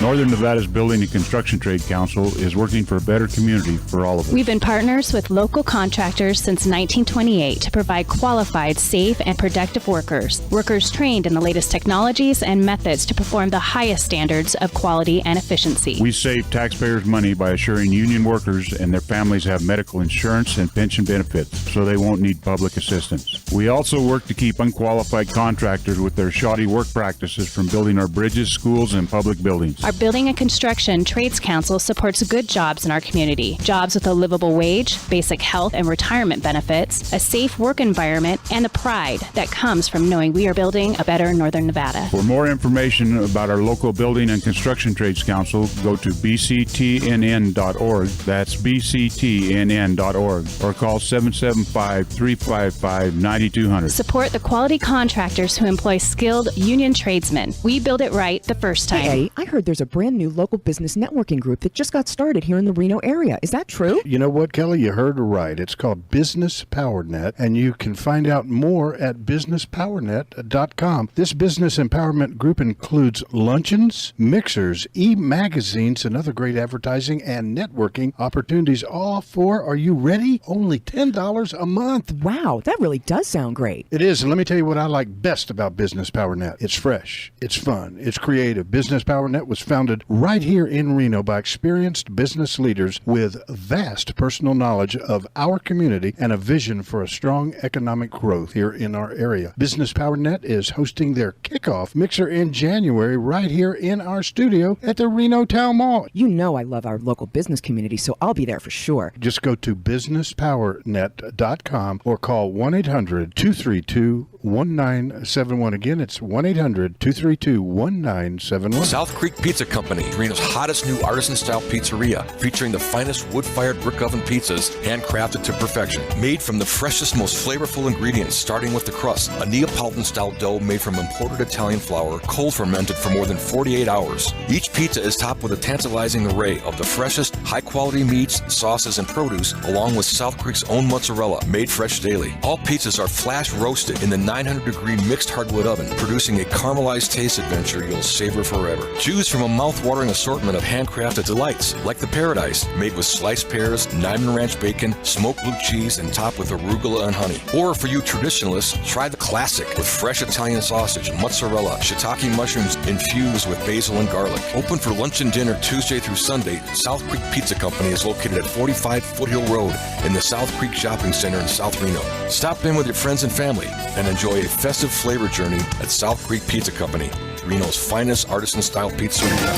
Northern Nevada's Building and Construction Trade Council is working for a better community for all of us. We've been partners with local contractors since 1928 to provide qualified, safe, and productive workers. Workers trained in the latest technologies and methods to perform the highest standards of quality and efficiency. We save taxpayers money by assuring union workers and their families have medical insurance and pension benefits, so they won't need public assistance. We also work to keep unqualified contractors with their shoddy work practices from building our bridges, schools, and public buildings. Our Building and Construction Trades Council supports good jobs in our community. Jobs with a livable wage, basic health and retirement benefits, a safe work environment, and the pride that comes from knowing we are building a better Northern Nevada. For more information about our local Building and Construction Trades Council, go to bctnn.org. That's bctnn.org. Or call 775-355-9200. Support the quality contractors who employ skilled union tradesmen. We build it right the first time. Hey, I heard there's a brand new local business networking group that just got started here in the Reno area. Is that true? You know what, Kelly? You heard right. It's called Business PowerNet, and you can find out more at businesspowernet.com. This business empowerment group includes luncheons, mixers, e-magazines, and other great advertising and networking opportunities, all for, are you ready? Only $10 a month. Wow, that really does sound great. It is, and let me tell you what I like best about Business PowerNet. It's fresh, it's fun, it's creative. Business PowerNet was founded right here in Reno by experienced business leaders with vast personal knowledge of our community and a vision for a strong economic growth here in our area. Business PowerNet is hosting their kickoff mixer in January right here in our studio at the Reno Town Mall. You know I love our local business community, so I'll be there for sure. Just go to businesspowernet.com or call 1-800-232-1971. Again, it's 1-800-232-1971. South Creek Pizza Company, Reno's hottest new artisan-style pizzeria, featuring the finest wood-fired brick oven pizzas, handcrafted to perfection. Made from the freshest, most flavorful ingredients, starting with the crust, a Neapolitan-style dough made from imported Italian flour, cold fermented for more than 48 hours. Each pizza is topped with a tantalizing array of the freshest, high-quality meats, sauces, and produce, along with South Creek's own mozzarella, made fresh daily. All pizzas are flash roasted in the 900-degree mixed hardwood oven, producing a caramelized taste adventure you'll savor forever. Choose from a mouth-watering assortment of handcrafted delights, like the Paradise, made with sliced pears, Niman Ranch bacon, smoked blue cheese, and topped with arugula and honey. Or for you traditionalists, try the classic with fresh Italian sausage, mozzarella, shiitake mushrooms infused with basil and garlic. Open for lunch and dinner Tuesday through Sunday, South Creek Pizza Company is located at 45 Foothill Road in the South Creek Shopping Center in South Reno. Stop in with your friends and family and enjoy a festive flavor journey at South Creek Pizza Company, Reno's finest artisan-style pizzeria.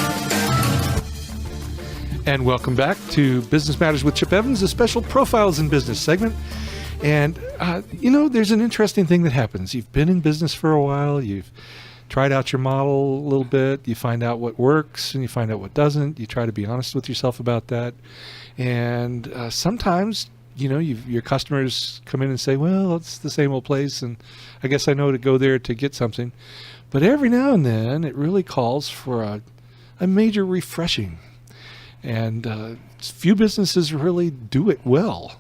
And welcome back to Business Matters with Chip Evans, a special Profiles in Business segment. And, there's an interesting thing that happens. You've been in business for a while. You've tried out your model a little bit. You find out what works and you find out what doesn't. You try to be honest with yourself about that. And sometimes, your customers come in and say, well, it's the same old place, and I guess I know to go there to get something. But every now and then, it really calls for a major refreshing. And few businesses really do it well.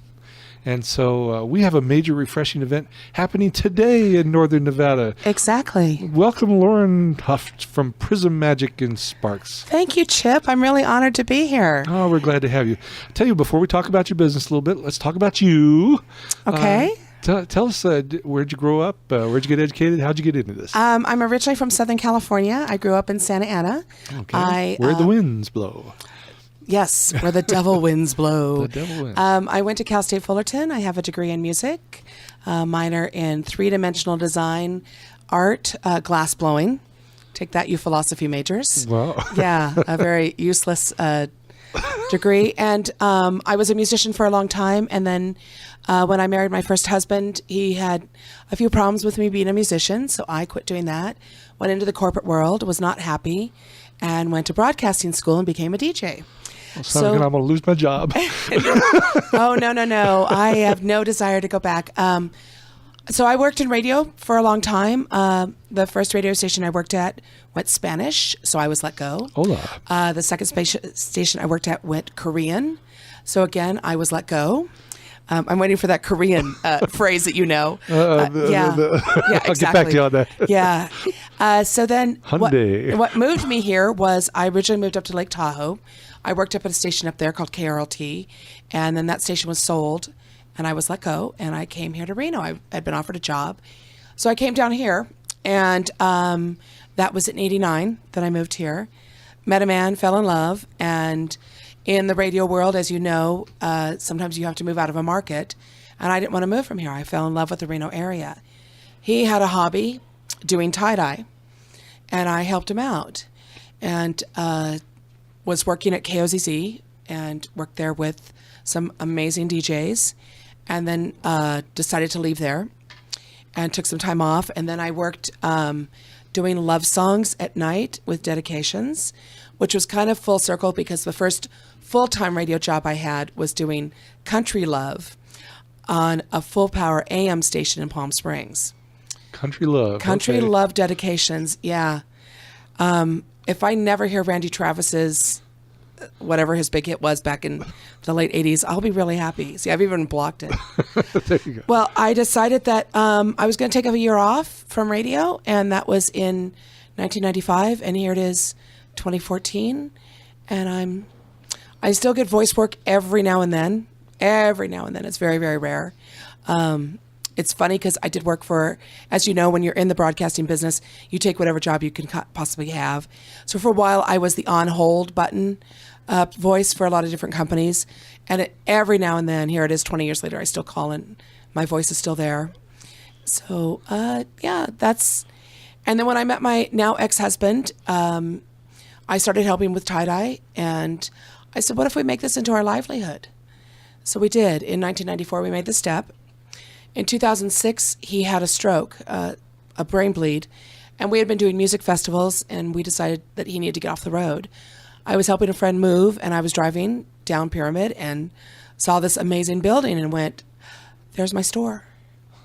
And so we have a major refreshing event happening today in Northern Nevada. Exactly. Welcome, Lauren Hufft from Prism Magic and Sparks. Thank you, Chip. I'm really honored to be here. Oh, we're glad to have you. I'll tell you, before we talk about your business a little bit, let's talk about you. Okay. Tell us, where'd you grow up? Where'd you get educated? How'd you get into this? I'm originally from Southern California. I grew up in Santa Ana. Okay. Where the winds blow. Yes, where the devil winds blow. The devil winds. I went to Cal State Fullerton. I have a degree in music, minor in three-dimensional design, art, glass blowing. Take that, you philosophy majors. Wow. Yeah, a very useless degree. And I was a musician for a long time. And then when I married my first husband, he had a few problems with me being a musician. So I quit doing that, went into the corporate world, was not happy, and went to broadcasting school and became a DJ. So I'm going to lose my job. Oh, no. I have no desire to go back. So I worked in radio for a long time. The first radio station I worked at went Spanish, so I was let go. Hola. The second station I worked at went Korean. So again, I was let go. I'm waiting for that Korean phrase that you know. Yeah, exactly. I'll get back to you on that. Yeah. So then what moved me here was I originally moved up to Lake Tahoe. I worked up at a station up there called KRLT, and then that station was sold, and I was let go, and I came here to Reno. I had been offered a job. So I came down here, and that was in '89 that I moved here. Met a man, fell in love, and in the radio world, as you know, sometimes you have to move out of a market, and I didn't want to move from here. I fell in love with the Reno area. He had a hobby doing tie-dye, and I helped him out, and was working at KOZZ and worked there with some amazing DJs, and then decided to leave there and took some time off. And then I worked doing love songs at night with dedications, which was kind of full circle because the first full-time radio job I had was doing country love on a full power AM station in Palm Springs. Country love. Country love dedications, yeah. If I never hear Randy Travis's, whatever his big hit was back in the late 80s, I'll be really happy. See, I've even blocked it. There you go. Well, I decided that I was going to take a year off from radio, and that was in 1995, and here it is, 2014, and I still get voice work every now and then. It's very, very rare. It's funny because I did work for, as you know, when you're in the broadcasting business, you take whatever job you can possibly have. So for a while, I was the on-hold button voice for a lot of different companies. And every now and then, here it is 20 years later, I still call and my voice is still there. So, that's... And then when I met my now ex-husband, I started helping with tie-dye. And I said, what if we make this into our livelihood? So we did. In 1994, we made the step. In 2006, he had a stroke, a brain bleed, and we had been doing music festivals, and we decided that he needed to get off the road. I was helping a friend move, and I was driving down Pyramid and saw this amazing building and went, there's my store.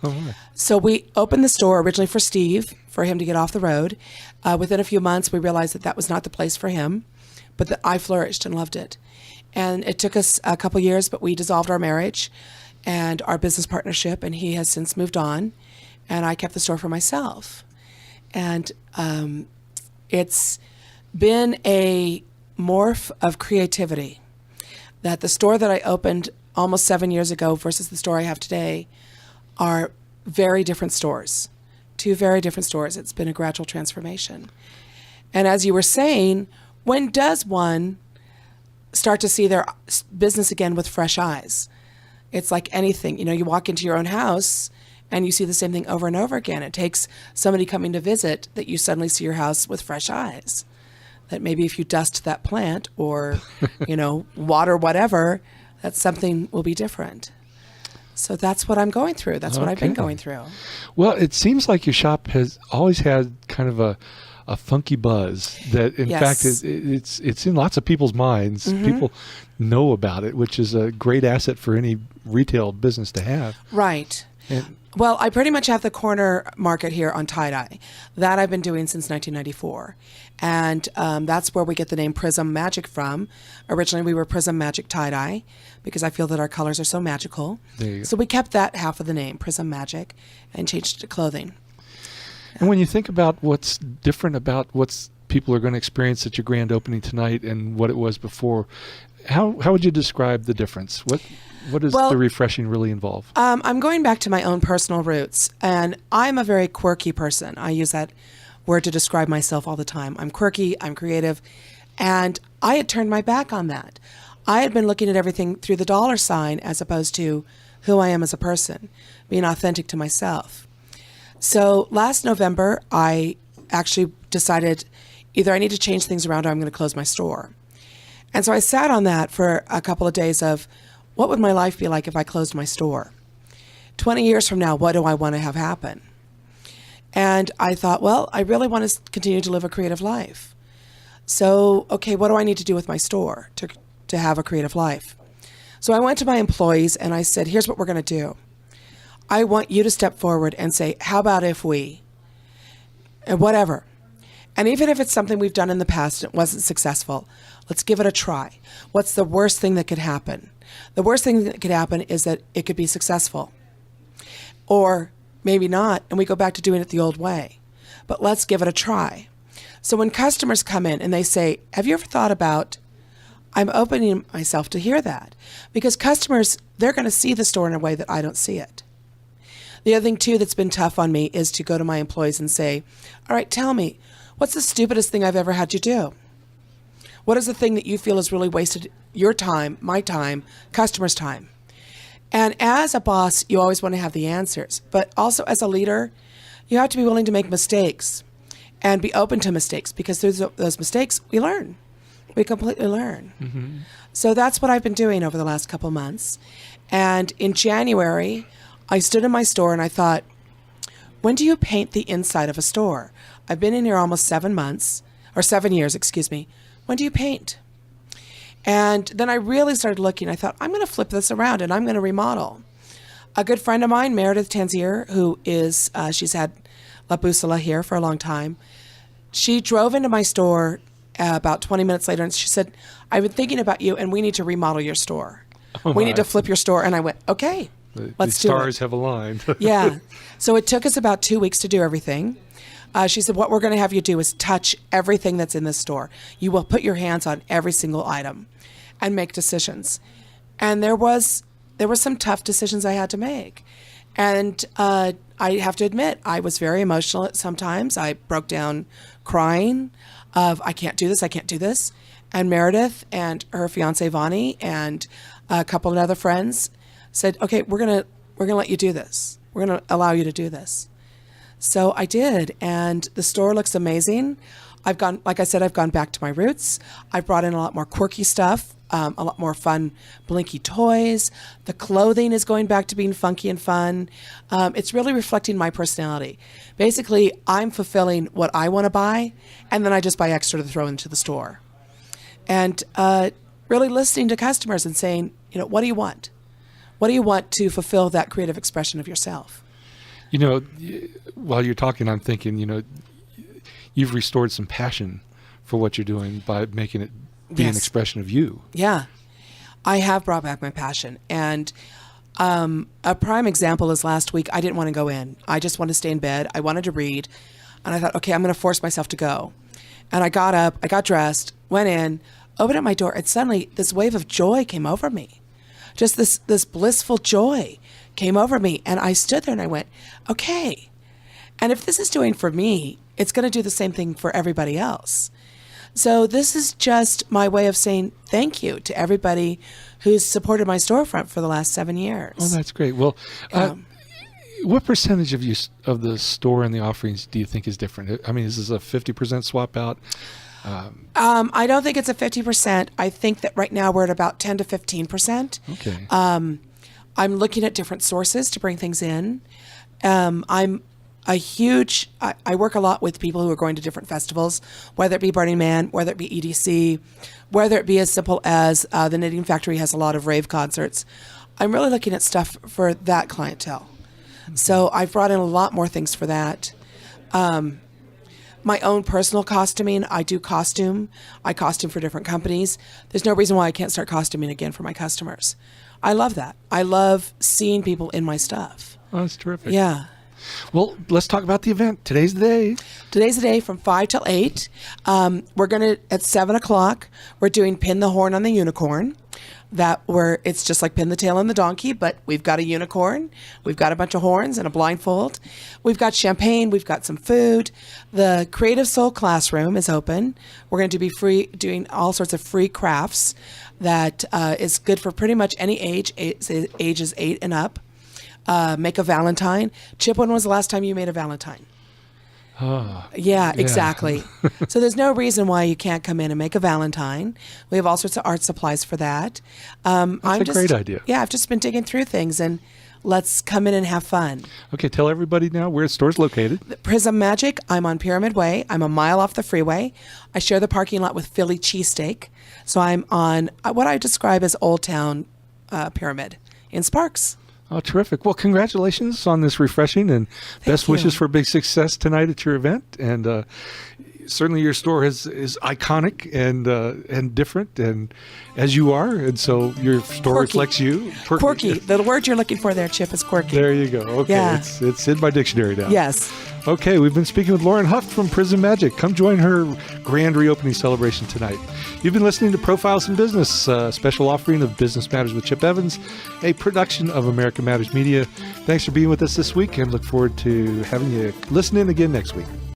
Oh, so we opened the store originally for Steve, for him to get off the road. Within a few months, we realized that was not the place for him, but that I flourished and loved it. And it took us a couple years, but we dissolved our marriage and our business partnership, and he has since moved on, and I kept the store for myself. And it's been a morph of creativity, that the store that I opened almost 7 years ago versus the store I have today are very different stores, two very different stores. It's been a gradual transformation. And as you were saying, when does one start to see their business again with fresh eyes? It's like anything, you walk into your own house and you see the same thing over and over again. It takes somebody coming to visit that you suddenly see your house with fresh eyes. that maybe if you dust that plant or, water whatever, that something will be different. So that's what I'm going through. That's what I've been going through. Well, it seems like your shop has always had kind of a funky buzz that, in fact, it's in lots of people's minds. Mm-hmm. People know about it, which is a great asset for any retail business to have. Right. Well, I pretty much have the corner market here on tie-dye. That I've been doing since 1994. And that's where we get the name Prism Magic from. Originally, we were Prism Magic Tie-dye because I feel that our colors are so magical. There you go. So we kept that half of the name, Prism Magic, and changed it to clothing. And when you think about what's different about what's people are going to experience at your grand opening tonight and what it was before, how would you describe the difference? What does the refreshing really involve? I'm going back to my own personal roots, and I'm a very quirky person. I use that word to describe myself all the time. I'm quirky, I'm creative, and I had turned my back on that. I had been looking at everything through the dollar sign as opposed to who I am as a person, being authentic to myself. So last November, I actually decided either I need to change things around or I'm going to close my store. And so I sat on that for a couple of days of what would my life be like if I closed my store? 20 years from now, what do I want to have happen? And I thought, well, I really want to continue to live a creative life. So, okay, what do I need to do with my store to have a creative life? So I went to my employees and I said, here's what we're going to do. I want you to step forward and say, how about if we, and whatever. And even if it's something we've done in the past and it wasn't successful, let's give it a try. What's the worst thing that could happen? The worst thing that could happen is that it could be successful. Or maybe not, and we go back to doing it the old way. But let's give it a try. So when customers come in and they say, have you ever thought about, I'm opening myself to hear that. Because customers, they're going to see the store in a way that I don't see it. The other thing, too, that's been tough on me is to go to my employees and say, all right, tell me, what's the stupidest thing I've ever had you do? What is the thing that you feel has really wasted your time, my time, customers' time? And as a boss, you always want to have the answers. But also as a leader, you have to be willing to make mistakes and be open to mistakes because through those mistakes, we learn. We completely learn. Mm-hmm. So that's what I've been doing over the last couple months. And in January, I stood in my store and I thought, when do you paint the inside of a store? I've been in here almost 7 years, excuse me. When do you paint? And then I really started looking. I thought, I'm going to flip this around and I'm going to remodel. A good friend of mine, Meredith Tanzier, who is, she's had La Bussola here for a long time. She drove into my store about 20 minutes later and she said, I've been thinking about you and we need to remodel your store. We need to flip your store. And I went, okay, let's do it. The stars have aligned. Yeah. So it took us about 2 weeks to do everything. She said, what we're going to have you do is touch everything that's in this store. You will put your hands on every single item and make decisions. And there were some tough decisions I had to make. And I have to admit, I was very emotional sometimes. I broke down crying of, I can't do this, I can't do this. And Meredith and her fiance, Vani, and a couple of other friends said, okay, we're going to let you do this. We're going to allow you to do this. So I did, and the store looks amazing. Like I said, I've gone back to my roots. I've brought in a lot more quirky stuff, a lot more fun blinky toys. The clothing is going back to being funky and fun. It's really reflecting my personality. Basically, I'm fulfilling what I want to buy, and then I just buy extra to throw into the store. And really listening to customers and saying, what do you want? What do you want to fulfill that creative expression of yourself? While you're talking, I'm thinking, you've restored some passion for what you're doing by making it be an expression of you. Yeah, I have brought back my passion. And a prime example is last week, I didn't want to go in. I just wanted to stay in bed. I wanted to read. And I thought, okay, I'm going to force myself to go. And I got up, I got dressed, went in, opened up my door, and suddenly this wave of joy came over me. Just this blissful joy came over me. And I stood there and I went, okay. And if this is doing for me, it's going to do the same thing for everybody else. So this is just my way of saying thank you to everybody who's supported my storefront for the last 7 years. Oh, that's great. Well, what percentage of the store and the offerings do you think is different? I mean, is this a 50% swap out? I don't think it's a 50%. I think that right now we're at about 10 to 15%. Okay. I'm looking at different sources to bring things in. I'm a huge, I work a lot with people who are going to different festivals, whether it be Burning Man, whether it be EDC, whether it be as simple as the Knitting Factory has a lot of rave concerts. I'm really looking at stuff for that clientele. So I've brought in a lot more things for that. My own personal costuming, I do costume. I costume for different companies. There's no reason why I can't start costuming again for my customers. I love that. I love seeing people in my stuff. Oh, that's terrific. Yeah. Well, let's talk about the event. Today's the day. Today's the day from 5 till 8. We're going to, at 7 o'clock, we're doing Pin the Horn on the Unicorn. It's just like Pin the Tail on the Donkey, but we've got a unicorn. We've got a bunch of horns and a blindfold. We've got champagne. We've got some food. The Creative Soul Classroom is open. We're going to be doing all sorts of free crafts that is good for pretty much any age, ages 8 and up. Make a Valentine. Chip, when was the last time you made a Valentine? Yeah, exactly. So there's no reason why you can't come in and make a Valentine. We have all sorts of art supplies for that. That's a great idea. Yeah, I've just been digging through things, and let's come in and have fun. Okay, tell everybody now where the store's located. Prism Magic, I'm on Pyramid Way. I'm a mile off the freeway. I share the parking lot with Philly Cheesesteak. So I'm on what I describe as Old Town Pyramid in Sparks. Oh, terrific. Well, congratulations on this refreshing and best wishes for big success tonight at your event. And certainly your store is iconic and different, and as you are. And so your store reflects you. Quirky. The word you're looking for there, Chip, is quirky. There you go. Okay. Yeah. It's in my dictionary now. Yes. Okay, we've been speaking with Lauren Hufft from Prism Magic. Come join her grand reopening celebration tonight. You've been listening to Profiles in Business, special offering of Business Matters with Chip Evans, a production of American Matters Media. Thanks for being with us this week, and look forward to having you listen in again next week.